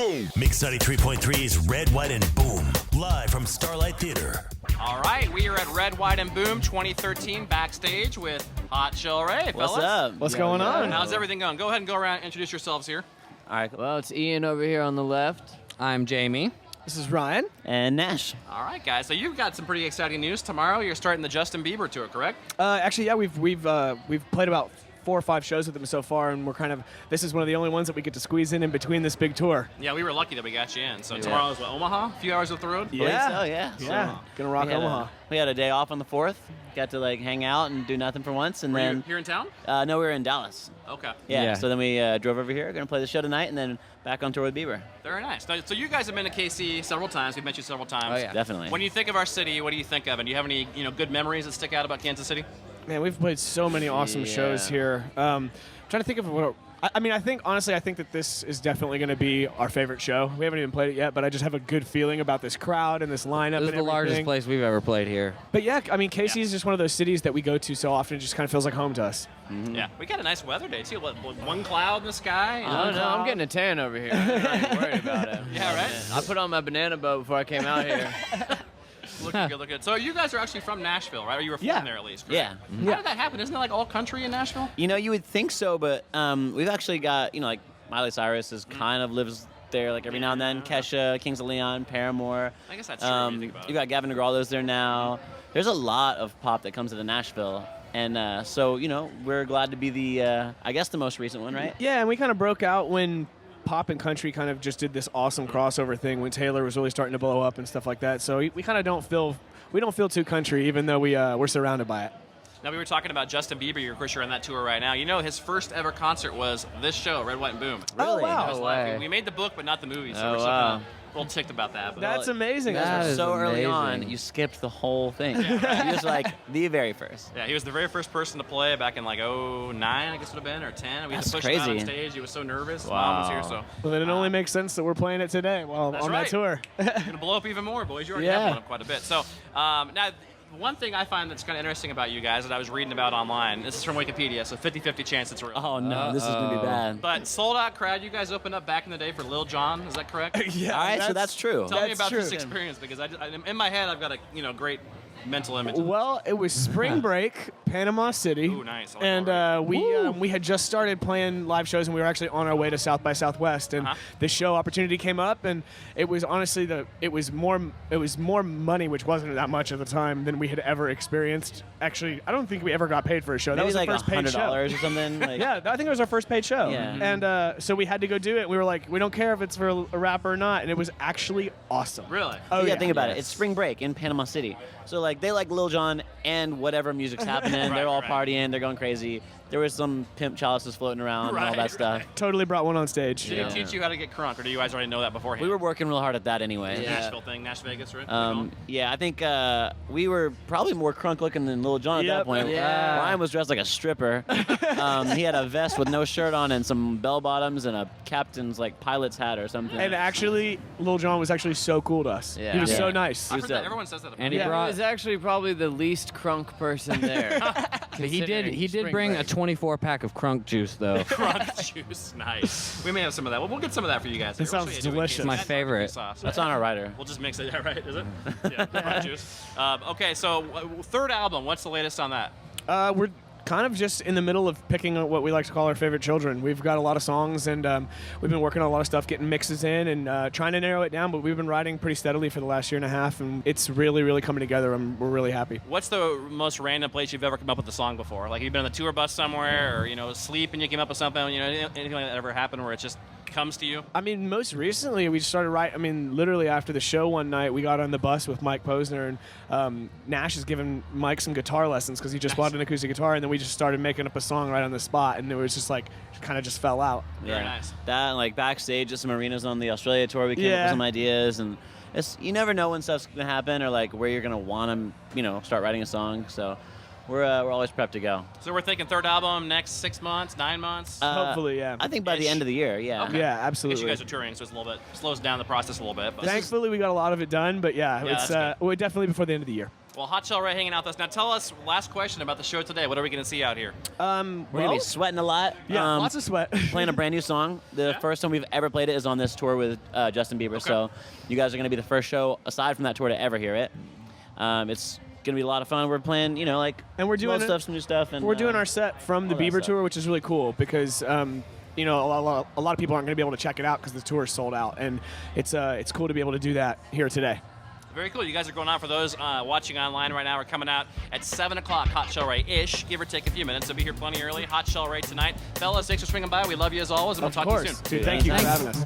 boom. Mix 93.3's Red, White, and Boom. Live from Starlight Theater. All right, we are at Red, White, and Boom 2013 backstage with Hot Chelle Rae, fellas. What's up? What's going on? How's everything going? Go ahead and go around and introduce yourselves here. All right. Well, it's Ian over here on the left. I'm Jamie. This is Ryan. And Nash. All right, guys. So you've got some pretty exciting news. Tomorrow you're starting the Justin Bieber tour, correct? Actually, yeah, we've played about 4 or 5 shows with them so far, and this is one of the only ones that we get to squeeze in between this big tour. Yeah, we were lucky that we got you in. So tomorrow's what, Omaha? A few hours off the road? Yeah. So, yeah. Yeah, gonna rock Omaha. We had a day off on the 4th. Got to hang out and do nothing for once, and Were then you here in town? No, we were in Dallas. Okay. Yeah. So then we drove over here. Gonna play the show tonight, and then back on tour with Bieber. Very nice. Now, so you guys have been to KC several times. We've met you several times. Oh, yeah. Definitely. When you think of our city, what do you think of? And do you have any good memories that stick out about Kansas City? Man, we've played so many awesome shows here. Trying to think of what. I think that this is definitely going to be our favorite show. We haven't even played it yet, but I just have a good feeling about this crowd and this lineup. This is the largest place we've ever played here. But yeah, I mean, KC is just one of those cities that we go to so often. It just kind of feels like home to us. Mm-hmm. Yeah, we got a nice weather day too. What, one cloud in the sky? I don't know. I'm getting a tan over here. I'm not even worried about it. Yeah, right? I put on my banana boat before I came out here. Looking good, looking good. So you guys are actually from Nashville, right? Or you were from there at least, correct? Yeah. How did that happen? Isn't it all country in Nashville? You would think so, but we've actually got Miley Cyrus is kind of lives there every now and then. Kesha, Kings of Leon, Paramore. I guess that's true when you think about it. You got Gavin DeGraw lives there now. There's a lot of pop that comes into Nashville. And so, we're glad to be the most recent one, right? Yeah, and we kind of broke out when pop and country kind of just did this awesome crossover thing when Taylor was really starting to blow up and stuff like that. So we kind of don't feel too country, even though we're surrounded by it. Now, we were talking about Justin Bieber. Of course, you're on that tour right now. His first ever concert was this show, Red, White, and Boom. Oh, wow. No way. We made the book, but not the movie, so Oh, we're wow. a little ticked about that. But That's amazing. That is so early on, amazing. you skipped the whole thing. You was the very first. yeah, he was the very first person to play back in '09, I guess it would have been, or 10. We had to That's push him out on crazy. stage. He was so nervous. Wow. Mom was here, so Well, then it only makes sense that we're playing it today while That's on right. that tour. gonna blow up even more, boys. You already have blown up quite a bit. So now, one thing I find that's kind of interesting about you guys that I was reading about online. This is from Wikipedia, so 50-50 chance it's real. Oh no, this is gonna be bad. But sold out crowd. You guys opened up back in the day for Lil Jon. Is that correct? Yeah. All right, so that's true. Tell me That's about true. this experience because in my head I've got a great mental image. of Well, it was spring break, Panama City. Ooh, nice. I like And that we had just started playing live shows, and we were actually on our way to South by Southwest. And this show opportunity came up, and it was honestly it was more money, which wasn't that much at the time, than we had ever experienced. Actually, I don't think we ever got paid for a show. That Maybe was the first paid show. $100 or something. Yeah, I think it was our first paid show. Yeah. And so we had to go do it. We were like, we don't care if it's for a rapper or not, and it was actually awesome. Really? Oh Think about it. It's spring break in Panama City. So they like Lil Jon and whatever music's happening. They're all partying. They're going crazy. There was some pimp chalices floating around and all that stuff. Totally brought one on stage. Did he teach you how to get crunk, or do you guys already know that beforehand? We were working real hard at that anyway. Nashville thing, Nash Vegas, right? Yeah, I think we were probably more crunk looking than Lil Jon at that point. Yeah. Ryan was dressed like a stripper. He had a vest with no shirt on and some bell bottoms and a captain's pilot's hat or something. And actually, Lil Jon was actually so cool to us. Yeah. He was so Yeah. nice. I've heard that. Everyone says that about And me. he He brought. was actually probably the least crunk person there. He did considering spring bring break. a 24-pack of crunk juice though. Crunk juice, nice. We may have some of that. Well, we'll get some of that for you guys. It sounds We'll show you. delicious. My That favorite. sauce. That's on our rider. We'll just mix it. Yeah, right? Is it? Yeah, crunk juice. Okay, so third album. What's the latest on that? We're kind of just in the middle of picking what we like to call our favorite children. We've got a lot of songs, and we've been working on a lot of stuff, getting mixes in, and trying to narrow it down, but we've been writing pretty steadily for the last year and a half, and it's really, really coming together, and we're really happy. What's the most random place you've ever come up with a song before? Like you've been on the tour bus somewhere, or asleep and you came up with something. Anything like that ever happened where it just comes to you? I mean, most recently, we started writing, literally after the show one night, we got on the bus with Mike Posner, and Nash has given Mike some guitar lessons because he just bought an acoustic guitar, and then we just started making up a song right on the spot, and it was just kind of just fell out. Very nice. That and backstage at some arenas on the Australia tour, we came up with some ideas, and you never know when stuff's gonna happen or where you're gonna want to start writing a song. So we're always prepped to go. So we're thinking third album next 6 months, 9 months. Hopefully, yeah. I think by the end of the year, yeah. Okay. Yeah, I guess absolutely. you guys are touring, so it's a little bit slows down the process a little bit. But Thankfully, we got a lot of it done, but yeah, Yeah, it's that's we're definitely before the end of the year. Well, Hot Chelle Rae hanging out with us. Now tell us, last question about the show today. What are we going to see out here? We're going to be sweating a lot. Yeah, lots of sweat. Playing a brand new song. The first time we've ever played it is on this tour with Justin Bieber. Okay. So you guys are going to be the first show, aside from that tour, to ever hear it. It's going to be a lot of fun. We're playing, And we're doing stuff, some new stuff. And we're doing our set from the all that Bieber stuff. tour, which is really cool because a lot of people aren't going to be able to check it out because the tour is sold out, and it's cool to be able to do that here today. Very cool. You guys are going on. For those watching online right now, we're coming out at 7 o'clock, Hot Chelle Rae-ish, give or take a few minutes. So be here plenty early. Hot Chelle Rae tonight. Fellas, thanks for swinging by. We love you as always, and we'll talk to you soon. Dude, thank you for having us.